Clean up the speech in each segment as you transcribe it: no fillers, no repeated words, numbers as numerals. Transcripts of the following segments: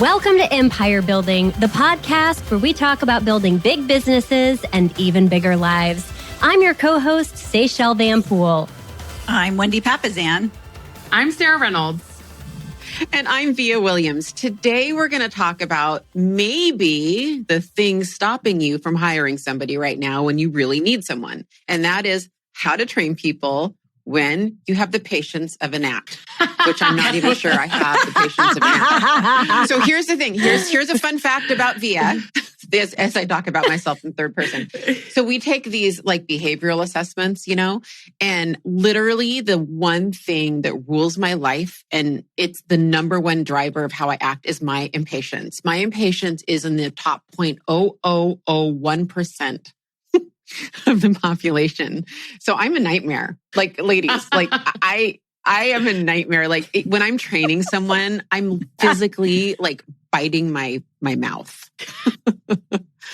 Welcome to Empire Building, the podcast where we talk about building big businesses and even bigger lives. I'm your co-host, Seychelle Van Poole. I'm Wendy Papazan. I'm Sarah Reynolds. And I'm Via Williams. Today, we're going to talk about maybe the things stopping you from hiring somebody right now when you really need someone. And that is how to train people when you have the patience of an ant, which I'm not even sure I have the patience of an ant. So here's the thing. Here's a fun fact about Via, as I talk about myself in third person. So we take these like behavioral assessments, and literally the one thing that rules my life, and it's the number one driver of how I act, is my impatience. My impatience is in the top 0.0001% of the population. So I'm a nightmare. Like, ladies, like I am a nightmare. Like when I'm training someone, I'm physically like biting my mouth.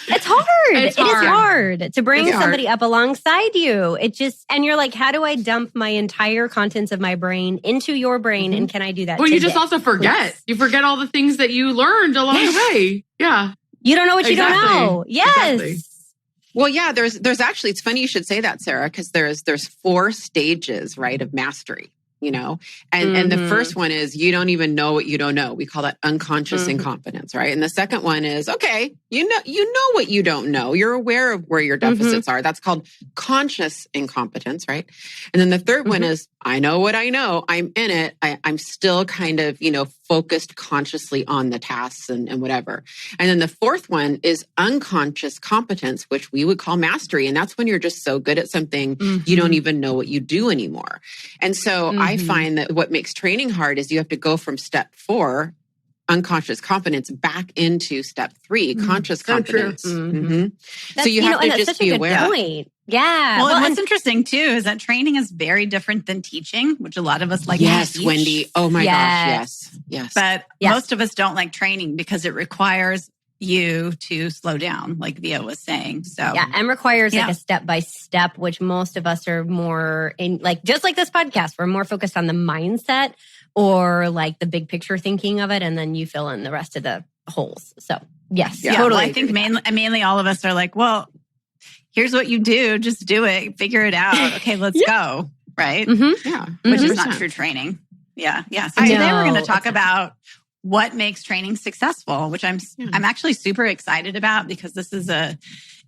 It's hard. It is hard to bring somebody up alongside you. And you're like, how do I dump my entire contents of my brain into your brain? Mm-hmm. And can I do that? Well, you just also forget. Yes. You forget all the things that you learned along the way. Yeah. You don't know what you don't know. Yes. Exactly. Well, yeah, there's actually, it's funny you should say that, Sarah, because there's 4 stages, right, of mastery, and the first one is you don't even know what you don't know. We call that unconscious incompetence, right? And the second one is, okay, you know what you don't know. You're aware of where your deficits are. That's called conscious incompetence, right? And then the third one is, I know what I know. I'm in it. I'm still kind of, focused consciously on the tasks and whatever. And then the fourth one is unconscious competence, which we would call mastery. And that's when you're just so good at something, you don't even know what you do anymore. And so I find that what makes training hard is you have to go from step 4, unconscious competence, back into step 3, conscious competence. So you have to just be aware. Point. Yeah. Well, and what's interesting too is that training is very different than teaching, which a lot of us like. Yes, Wendy. Oh my gosh. Yes. But most of us don't like training because it requires you to slow down, like Via was saying. So and requires like a step-by-step, which most of us are more in, like, just like this podcast, we're more focused on the mindset or like the big picture thinking of it, and then you fill in the rest of the holes. So yes, totally. Well, I think mainly all of us are like, well, here's what you do. Just do it. Figure it out. Okay, let's go. Right? Yeah. Which is not true training. Yeah. So today we're going to talk about what makes training successful, which I'm actually super excited about, because this is an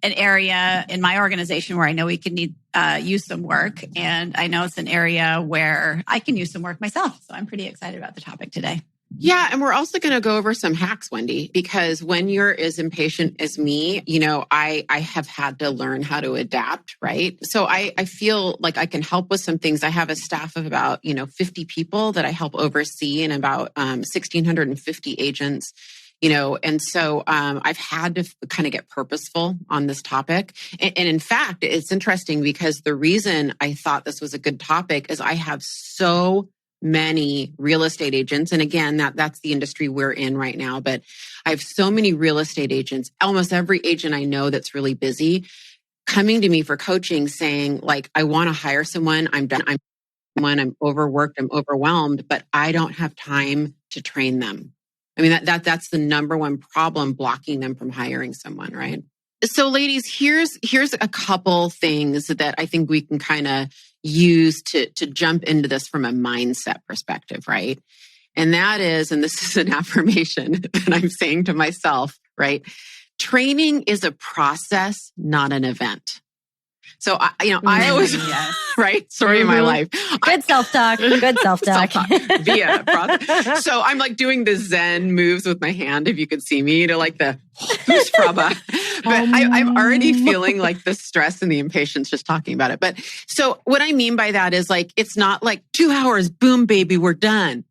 area in my organization where I know we can use some work. And I know it's an area where I can use some work myself. So I'm pretty excited about the topic today. Yeah. And we're also going to go over some hacks, Wendy, because when you're as impatient as me, I have had to learn how to adapt, right? So I feel like I can help with some things. I have a staff of about, 50 people that I help oversee, and about 1,650 agents, and so I've had to kind of get purposeful on this topic. And in fact, it's interesting because the reason I thought this was a good topic is I have so many real estate agents. And again, that's the industry we're in right now. But I have so many real estate agents, almost every agent I know that's really busy, coming to me for coaching saying, like, I want to hire someone. I'm done. I'm overworked. I'm overwhelmed, but I don't have time to train them. I mean, that's the number one problem blocking them from hiring someone, right? So ladies, here's a couple things that I think we can kind of use to jump into this from a mindset perspective, right? And that is, and this is an affirmation that I'm saying to myself, right? Training is a process, not an event. So I always, right? Story of my life. Good self-talk. Good self-talk. Via process. So I'm like doing the Zen moves with my hand, if you could see me, like the Huspraba. But I'm already feeling like the stress and the impatience just talking about it. But so what I mean by that is, like, it's not like 2 hours, boom, baby, we're done.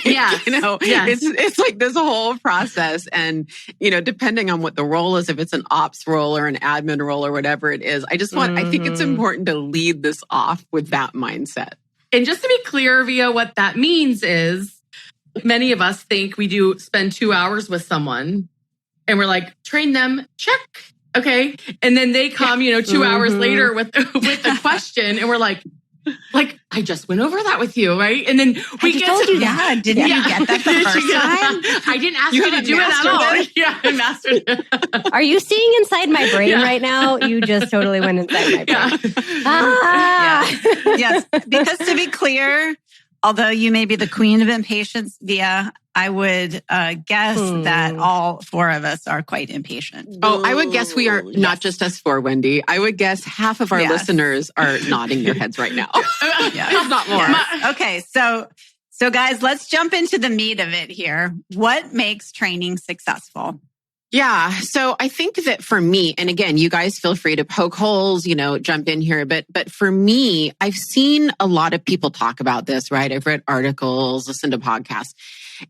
It's like this whole process. And, depending on what the role is, if it's an ops role or an admin role or whatever it is, I think it's important to lead this off with that mindset. And just to be clear, Via, what that means is many of us think we do spend 2 hours with someone and we're like, train them, check. Okay. And then they come, 2 hours later with a question, and we're like, like, I just went over that with you, right? And then we get to, yeah, didn't you get that the first time? I didn't ask you to do it at all. Yeah, I mastered it. Are you seeing inside my brain right now? You just totally went inside my brain. Yes, because to be clear, although you may be the queen of impatience, Via, I would guess that all four of us are quite impatient. Oh, I would guess we are not just us four, Wendy. I would guess half of our listeners are nodding their heads right now. If not more. Okay, so guys, let's jump into the meat of it here. What makes training successful? Yeah. So I think that for me, and again, you guys feel free to poke holes, jump in here. But for me, I've seen a lot of people talk about this, right? I've read articles, listened to podcasts.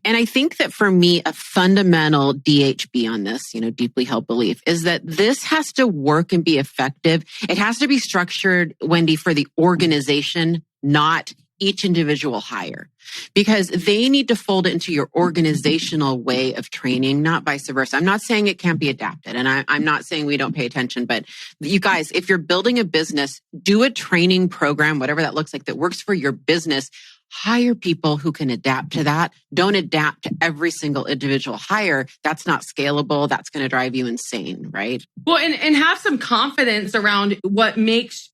And I think that for me, a fundamental DHB on this, deeply held belief is that this has to work and be effective. It has to be structured, Wendy, for the organization, not each individual hire, because they need to fold it into your organizational way of training, not vice versa. I'm not saying it can't be adapted, and I'm not saying we don't pay attention, but you guys, if you're building a business, do a training program, whatever that looks like, that works for your business. Hire people who can adapt to that. Don't adapt to every single individual hire. That's not scalable. That's going to drive you insane, right? Well, and have some confidence around what makes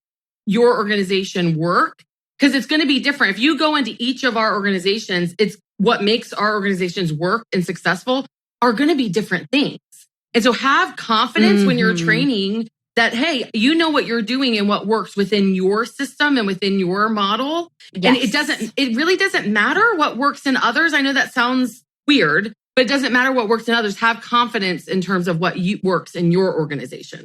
your organization work. Because it's going to be different. If you go into each of our organizations, it's what makes our organizations work and successful are going to be different things. And so have confidence when you're training that, hey, you know what you're doing and what works within your system and within your model. Yes. And it really doesn't matter what works in others. I know that sounds weird, but it doesn't matter what works in others. Have confidence in terms of what works in your organization.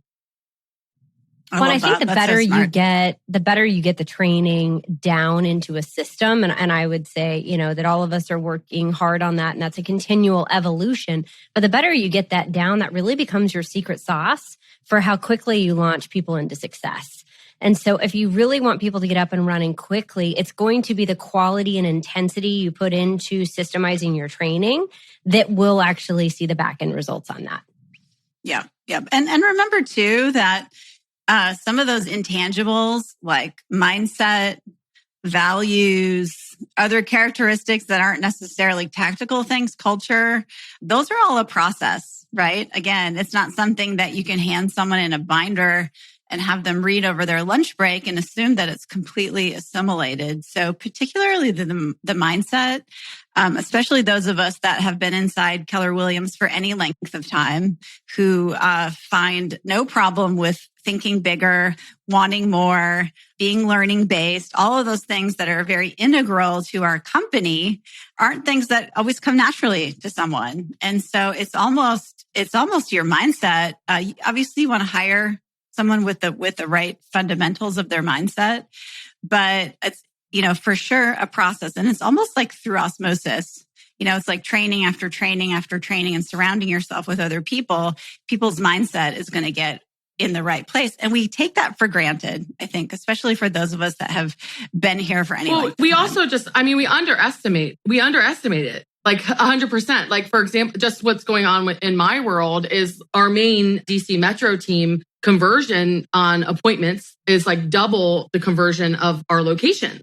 I think the better you get the training down into a system. And I would say, that all of us are working hard on that. And that's a continual evolution. But the better you get that down, that really becomes your secret sauce for how quickly you launch people into success. And so if you really want people to get up and running quickly, it's going to be the quality and intensity you put into systemizing your training that will actually see the back end results on that. Yeah. Yeah. And remember too that some of those intangibles like mindset, values, other characteristics that aren't necessarily tactical things, culture, those are all a process, right? Again, it's not something that you can hand someone in a binder and have them read over their lunch break and assume that it's completely assimilated. So particularly the mindset, especially those of us that have been inside Keller Williams for any length of time, who find no problem with thinking bigger, wanting more, being learning based, all of those things that are very integral to our company aren't things that always come naturally to someone. And so it's almost your mindset. Obviously you want to hire someone with the right fundamentals of their mindset, but it's, for sure a process. And it's almost like through osmosis. It's like training after training after training and surrounding yourself with other people. People's mindset is going to get in the right place. And we take that for granted, I think, especially for those of us that have been here for any length of time. We also we underestimate it. Like 100%. Like, for example, just what's going on in my world is our main DC Metro team conversion on appointments is like double the conversion of our locations.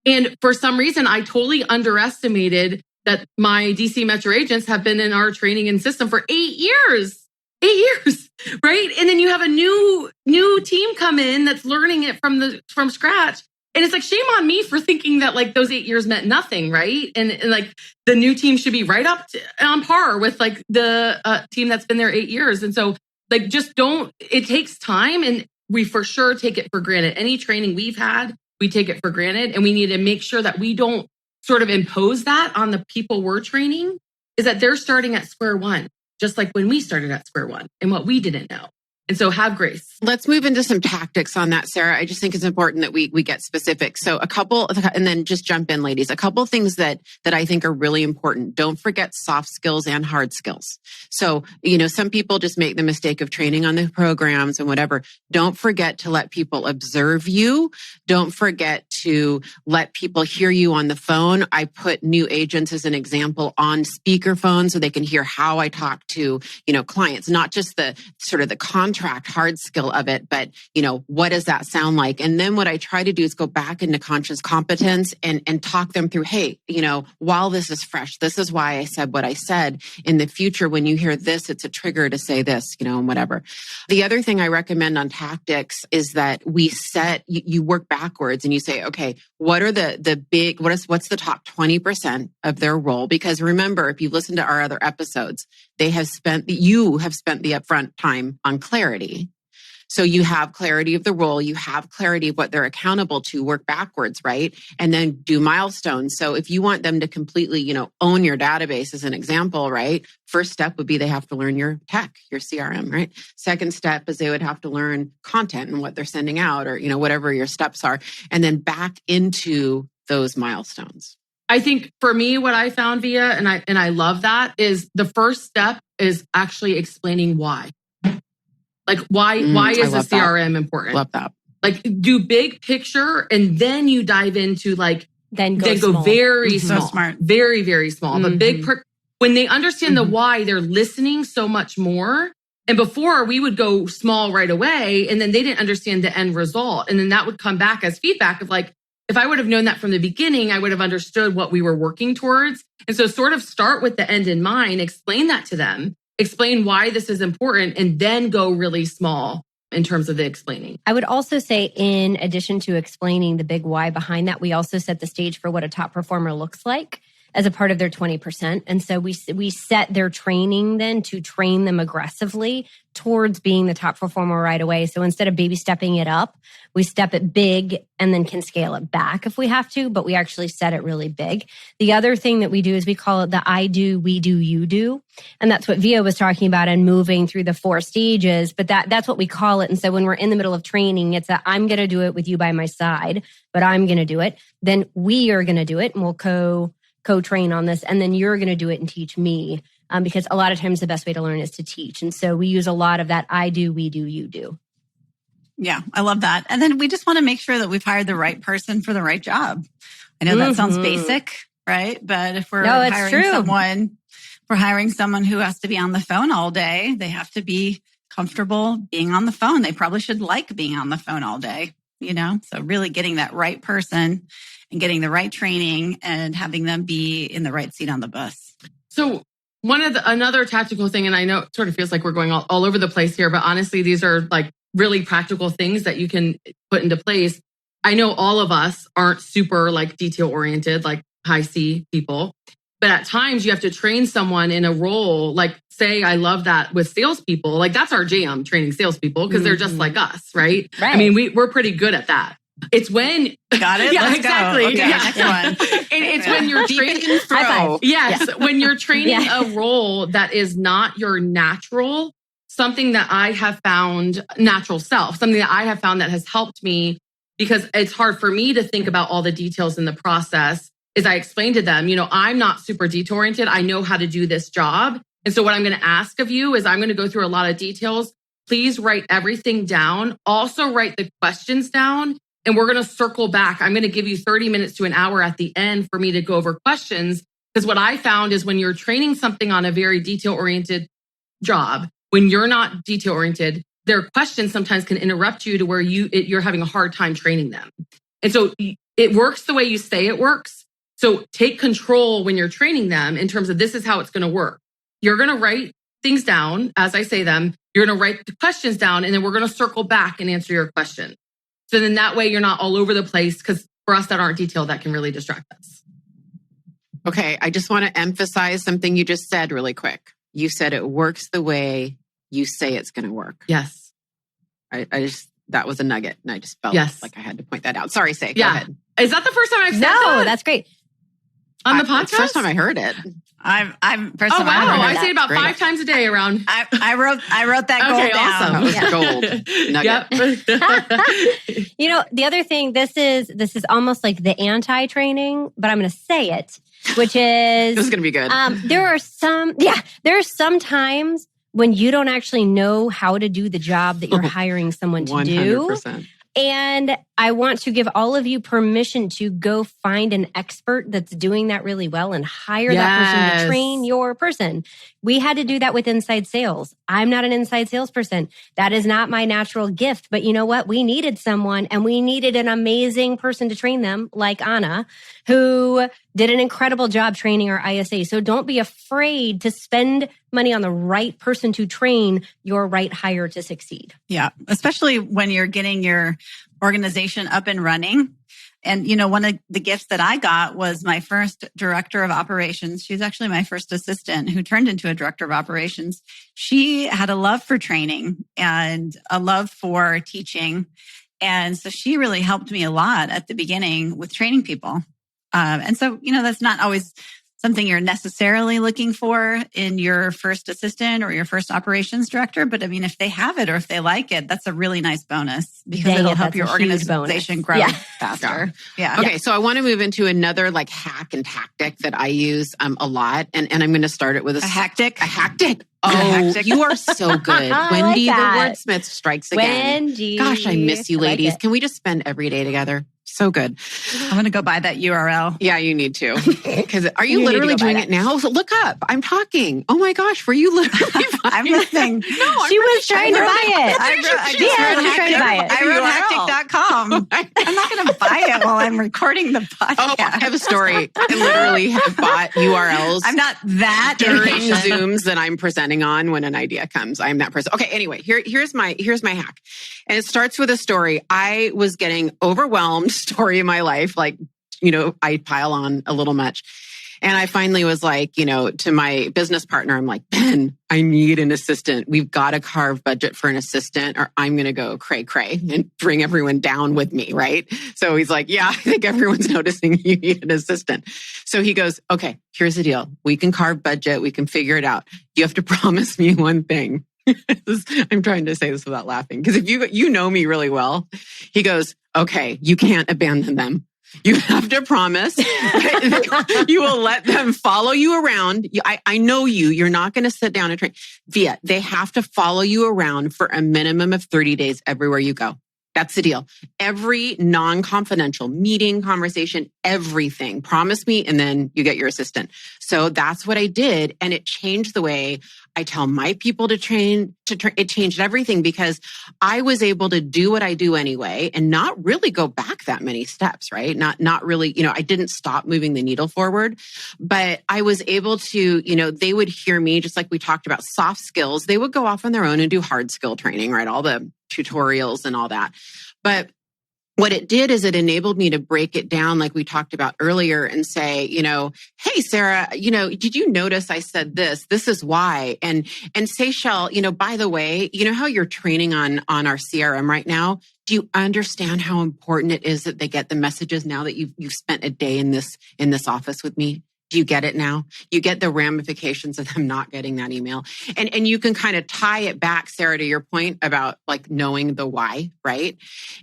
And for some reason, I totally underestimated that my DC Metro agents have been in our training and system for 8 years. 8 years, right? And then you have a new team come in that's learning it from scratch. And it's like, shame on me for thinking that like those 8 years meant nothing, right? And like the new team should be right up on par with like the team that's been there 8 years. And so like, it takes time, and we for sure take it for granted. Any training we've had, we take it for granted, and we need to make sure that we don't sort of impose that on the people we're training, is that they're starting at square one, just like when we started at square one and what we didn't know. And so have grace. Let's move into some tactics on that, Sarah. I just think it's important that we get specific. So a couple, and then just jump in, ladies. A couple of things that I think are really important. Don't forget soft skills and hard skills. So, some people just make the mistake of training on the programs and whatever. Don't forget to let people observe you. Don't forget to let people hear you on the phone. I put new agents as an example on speakerphone so they can hear how I talk to, clients, not just the sort of the content contract hard skill of it, but what does that sound like? And then what I try to do is go back into conscious competence and talk them through, hey, while this is fresh, this is why I said what I said. In the future, when you hear this, it's a trigger to say this, and whatever. The other thing I recommend on tactics is that you work backwards and you say, okay, what are what's the top 20% of their role? Because remember, if you listen to our other episodes, you have spent the upfront time on clarity. So you have clarity of the role, you have clarity of what they're accountable to, work backwards, right? And then do milestones. So if you want them to completely, own your database as an example, right? First step would be they have to learn your tech, your CRM, right? Second step is they would have to learn content and what they're sending out or, whatever your steps are, and then back into those milestones. I think for me, what I found, Via, and I love that, is the first step is actually explaining why. Like why is the CRM important? Love that. Like do big picture and then you dive into then go very small. So smart. Very, very small. But when they understand the why, they're listening so much more. And before we would go small right away and then they didn't understand the end result. And then that would come back as feedback of if I would have known that from the beginning, I would have understood what we were working towards. And so sort of start with the end in mind, explain that to them, explain why this is important, and then go really small in terms of the explaining. I would also say, in addition to explaining the big why behind that, we also set the stage for what a top performer looks like as a part of their 20%. And so we set their training then to train them aggressively towards being the top performer right away. So instead of baby stepping it up, we step it big and then can scale it back if we have to, but we actually set it really big. The other thing that we do is we call it the I do, we do, you do. And that's what Via was talking about and moving through the 4 stages, but that's what we call it. And so when we're in the middle of training, it's I'm going to do it with you by my side, but I'm going to do it. Then we are going to do it and we'll co-train on this. And then you're going to do it and teach me. Because a lot of times the best way to learn is to teach. And so we use a lot of that I do, we do, you do. Yeah, I love that. And then we just want to make sure that we've hired the right person for the right job. I know that sounds basic, right? But if we're hiring someone who has to be on the phone all day, they have to be comfortable being on the phone. They probably should like being on the phone all day, So really getting that right person and getting the right training and having them be in the right seat on the bus. So another tactical thing, and I know it sort of feels like we're going all over the place here, but honestly, these are really practical things that you can put into place. I know all of us aren't super detail oriented, high C people, but at times you have to train someone in a role. Say, I love that with salespeople. That's our jam, training salespeople, because they're just like us, right? I mean, we're pretty good at that. It's when got it. Yeah, Let's exactly. Go. Okay, yeah. Next one. It's when you're training. Yes, when you're training a role that is not your natural, something that I have found natural self, something that I have found that has helped me because it's hard for me to think about all the details in the process. Is I explain to them, I'm not super detail oriented. I know how to do this job, and so what I'm going to ask of you is I'm going to go through a lot of details. Please write everything down. Also write the questions down. And we're going to circle back. I'm going to give you 30 minutes to an hour at the end for me to go over questions. Because what I found is when you're training something on a very detail-oriented job, when you're not detail-oriented, their questions sometimes can interrupt you to where you're having a hard time training them. And so it works the way you say it works. So take control when you're training them in terms of this is how it's going to work. You're going to write things down as I say them. You're going to write the questions down, and then we're going to circle back and answer your question. So then that way you're not all over the place, because for us that aren't detailed, that can really distract us. Okay, I just want to emphasize something you just said really quick. You said it works the way you say it's going to work. Yes. That was a nugget, and I just felt like I had to point that out. Sorry, Say. Go ahead. Is that the first time I've said that? No, that's great. On the podcast? It's the first time I heard it. I say it about 5 times a day around. I wrote that goal down. Awesome. That was gold nugget. The other thing, this is almost like the anti-training, but I'm going to say it, which is this is going to be good. There are some times when you don't actually know how to do the job that you're hiring someone to 100%. Do. And I want to give all of you permission to go find an expert that's doing that really well and hire that person to train your person. We had to do that with inside sales. I'm not an inside salesperson. That is not my natural gift. But you know what? We needed someone, and we needed an amazing person to train them, like Anna, who did an incredible job training our ISA. So don't be afraid to spend money on the right person to train your right hire to succeed. Yeah, especially when you're getting your organization up and running. And, one of the gifts that I got was my first director of operations. She's actually my first assistant who turned into a director of operations. She had a love for training and a love for teaching. And so she really helped me a lot at the beginning with training people. And so, that's not always something you're necessarily looking for in your first assistant or your first operations director. But I mean, if they have it or if they like it, that's a really nice bonus because it'll help your organization grow faster. Yeah. Okay. So I want to move into another like hack and tactic that I use a lot. And I'm going to start it with a hactic. A hactic. Oh, you are so good. Wendy, the wordsmith, strikes again. Wendy. Gosh, I miss you ladies. Can we just spend every day together? So good. I'm going to go buy that URL. Yeah, you need to. Because are you literally doing it now? So look up. I'm talking. Oh my gosh, were you literally I'm listening. No, she was trying to buy it. I wrote hactic.com. I'm not going to buy it while I'm recording the podcast. Oh, I have a story. I literally have bought URLs. I'm not that during Zooms that I'm presenting on when an idea comes. I'm that person. Okay, anyway, here's my hack. And it starts with a story. I was getting overwhelmed, story of my life. Like, I pile on a little much. And I finally was like, to my business partner, I'm like, Ben, I need an assistant. We've got to carve budget for an assistant or I'm going to go cray and bring everyone down with me. Right. So he's like, yeah, I think everyone's noticing you need an assistant. So he goes, okay, here's the deal. We can carve budget. We can figure it out. You have to promise me one thing. I'm trying to say this without laughing because if you know me really well, he goes, okay, you can't abandon them. You have to promise you will let them follow you around. I know you. You're not going to sit down and train. They have to follow you around for a minimum of 30 days everywhere you go. That's the deal. Every non-confidential meeting, conversation, everything. Promise me, and then you get your assistant. So that's what I did. And it changed the way I tell my people to train. It changed everything because I was able to do what I do anyway and not really go back that many steps, right? Not really, I didn't stop moving the needle forward, but I was able to, they would hear me, just like we talked about soft skills. They would go off on their own and do hard skill training, right? All the tutorials and all that. But what it did is it enabled me to break it down like we talked about earlier and say, hey, Sarah, did you notice I said this? This is why. And Seychelle, by the way, how you're training on our CRM right now? Do you understand how important it is that they get the messages now that you've spent a day in this office with me? Do you get it now? You get the ramifications of them not getting that email. And you can kind of tie it back, Sarah, to your point about like knowing the why, right?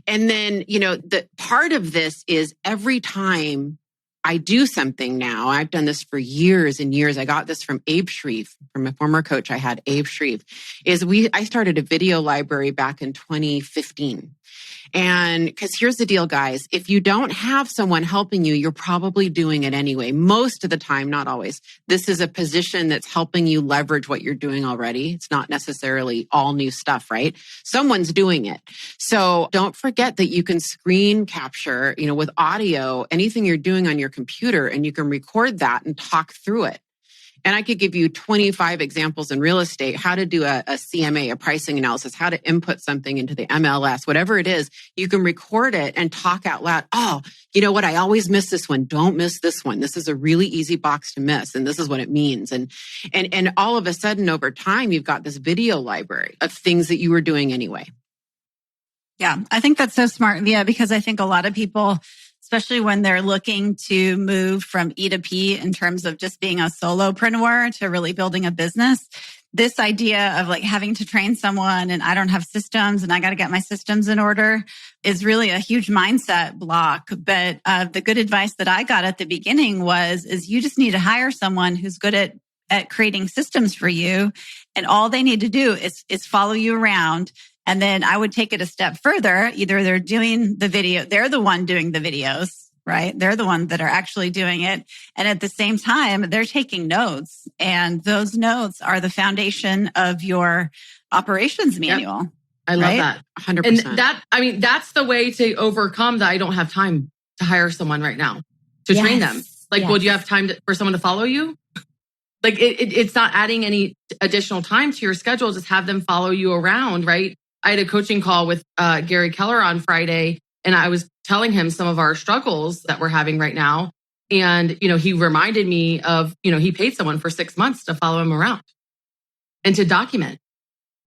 And then, the part of this is every time I do something now, I've done this for years and years. I got this from Abe Shreve, from a former coach I had, Abe Shreve, I started a video library back in 2015. And because here's the deal, guys, if you don't have someone helping you, you're probably doing it anyway. Most of the time, not always. This is a position that's helping you leverage what you're doing already. It's not necessarily all new stuff, right? Someone's doing it. So don't forget that you can screen capture, with audio, anything you're doing on your computer, and you can record that and talk through it. And I could give you 25 examples in real estate, how to do a CMA, a pricing analysis, how to input something into the MLS, whatever it is, you can record it and talk out loud. Oh, you know what? I always miss this one. Don't miss this one. This is a really easy box to miss. And this is what it means. And all of a sudden over time, you've got this video library of things that you were doing anyway. Yeah, I think that's so smart. Yeah, because I think a lot of people, especially when they're looking to move from E to P in terms of just being a solopreneur to really building a business, this idea of like having to train someone and I don't have systems and I got to get my systems in order is really a huge mindset block. But the good advice that I got at the beginning is you just need to hire someone who's good at creating systems for you. And all they need to do is follow you around, And then I would take it a step further. Either they're doing the video, they're the one doing the videos, right? They're the ones that are actually doing it. And at the same time, they're taking notes. And those notes are the foundation of your operations manual. Yep. I love that. 100%. And that's the way to overcome that I don't have time to hire someone right now to train them. Like, well, do you have time for someone to follow you? Like it's not adding any additional time to your schedule. Just have them follow you around, right? I had a coaching call with Gary Keller on Friday, and I was telling him some of our struggles that we're having right now. And, he reminded me of, he paid someone for 6 months to follow him around and to document.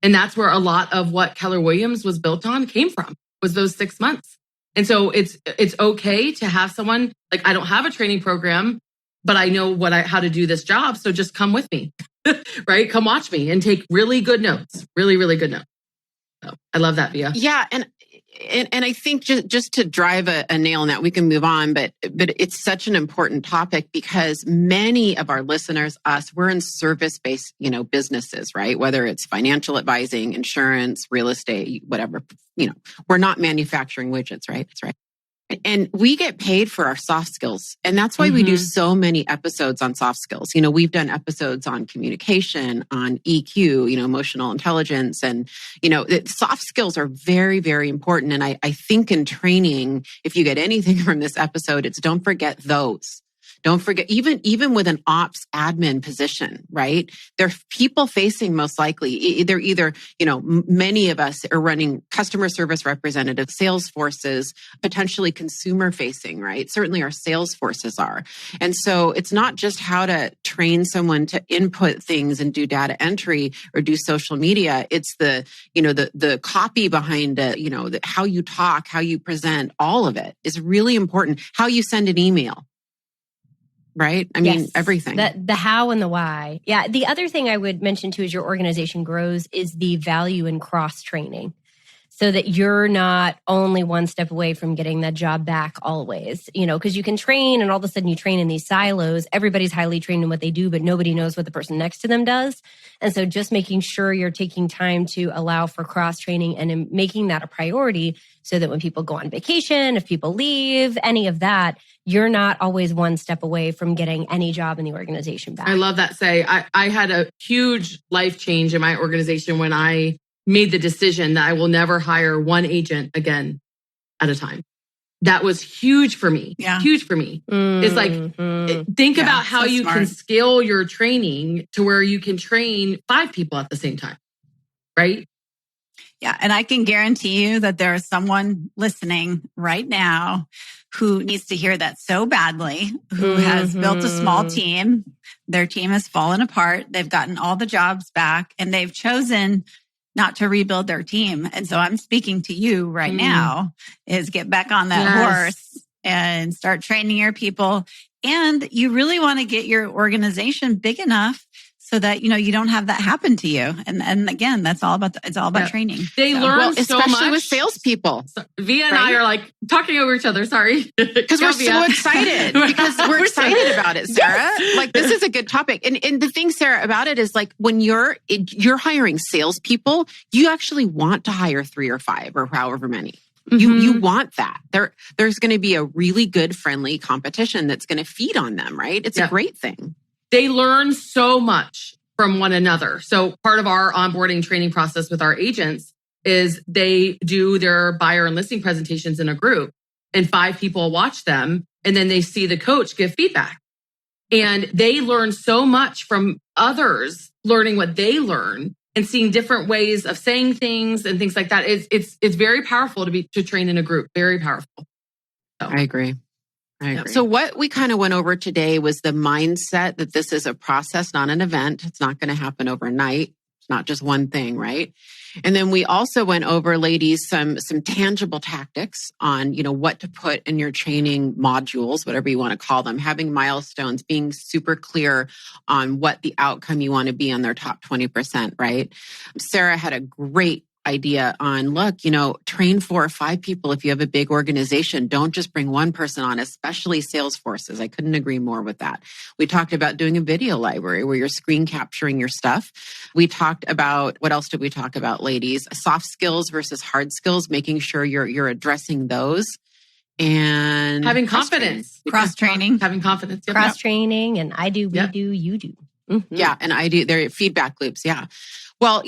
And that's where a lot of what Keller Williams was built on came from, was those 6 months. And so it's okay to have someone, like, I don't have a training program, but I know how to do this job. So just come with me, right? Come watch me and take really good notes, really, really good notes. So I love that, Via. Yeah. And I think just to drive a nail in that, we can move on, but it's such an important topic because many of our listeners, we're in service-based, businesses, right? Whether it's financial advising, insurance, real estate, whatever, we're not manufacturing widgets, right? That's right. And we get paid for our soft skills. And that's why we do so many episodes on soft skills. We've done episodes on communication, on EQ, emotional intelligence. And, soft skills are very, very important. And I think in training, if you get anything from this episode, it's don't forget those. Don't forget, even with an ops admin position, right? They're people facing most likely. They're either, many of us are running customer service representative sales forces, potentially consumer facing, right? Certainly our sales forces are. And so it's not just how to train someone to input things and do data entry or do social media. It's the copy behind it, how you talk, how you present, all of it is really important. How you send an email. Right? I mean, everything. The how and the why. Yeah. The other thing I would mention too, as your organization grows, is the value in cross training. So that you're not only one step away from getting that job back always, because you can train and all of a sudden you train in these silos. Everybody's highly trained in what they do, but nobody knows what the person next to them does. And so just making sure you're taking time to allow for cross training and making that a priority so that when people go on vacation, if people leave, any of that, you're not always one step away from getting any job in the organization back. I love that. I had a huge life change in my organization when I made the decision that I will never hire one agent again at a time. That was huge for me. Yeah. Huge for me. It's like, think about how you can scale your training to where you can train 5 people at the same time, right? Yeah. And I can guarantee you that there is someone listening right now who needs to hear that so badly, who has built a small team. Their team has fallen apart. They've gotten all the jobs back and they've chosen not to rebuild their team. And so I'm speaking to you right now is get back on that horse and start training your people. And you really want to get your organization big enough so that, you don't have that happen to you. And again, it's all about training. They learn so much. Especially with salespeople. So Via and I are like talking over each other. Sorry. Because we're so excited. Because we're excited about it, Sarah. Yes. Like, this is a good topic. And the thing, Sarah, about it is like when you're hiring salespeople, you actually want to hire 3 or 5 or however many. You want that. There's going to be a really good, friendly competition that's going to feed on them, right? It's a great thing. They learn so much from one another. So part of our onboarding training process with our agents is they do their buyer and listing presentations in a group and 5 people watch them. And then they see the coach give feedback and they learn so much from others learning what they learn and seeing different ways of saying things and things like that. It's very powerful to train in a group. Very powerful. So. I agree. So what we kind of went over today was the mindset that this is a process, not an event. It's not going to happen overnight. It's not just one thing, right? And then we also went over, ladies, some tangible tactics on, what to put in your training modules, whatever you want to call them, having milestones, being super clear on what the outcome you want to be on their top 20%, right? Sarah had a great idea on, look, train 4 or 5 people if you have a big organization. Don't just bring one person on, especially sales forces. I couldn't agree more with that. We talked about doing a video library where you're screen capturing your stuff. We talked about, what else did we talk about, ladies? Soft skills versus hard skills, making sure you're addressing those. And having confidence, cross-training, having confidence, cross-training, and I do, we do, you do. Mm-hmm. Yeah. And I do, there are feedback loops. Yeah. Well,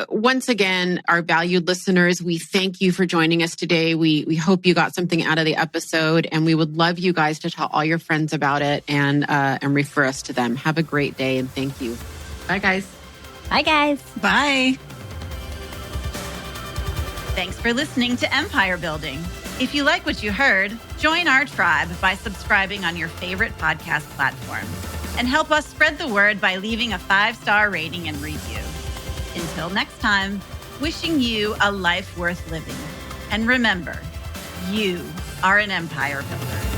once again, our valued listeners, we thank you for joining us today. We hope you got something out of the episode, and we would love you guys to tell all your friends about it and refer us to them. Have a great day, and thank you. Bye, guys. Bye, guys. Bye. Thanks for listening to Empire Building. If you like what you heard, join our tribe by subscribing on your favorite podcast platform and help us spread the word by leaving a 5-star rating and review. Until next time, wishing you a life worth living. And remember, you are an empire builder.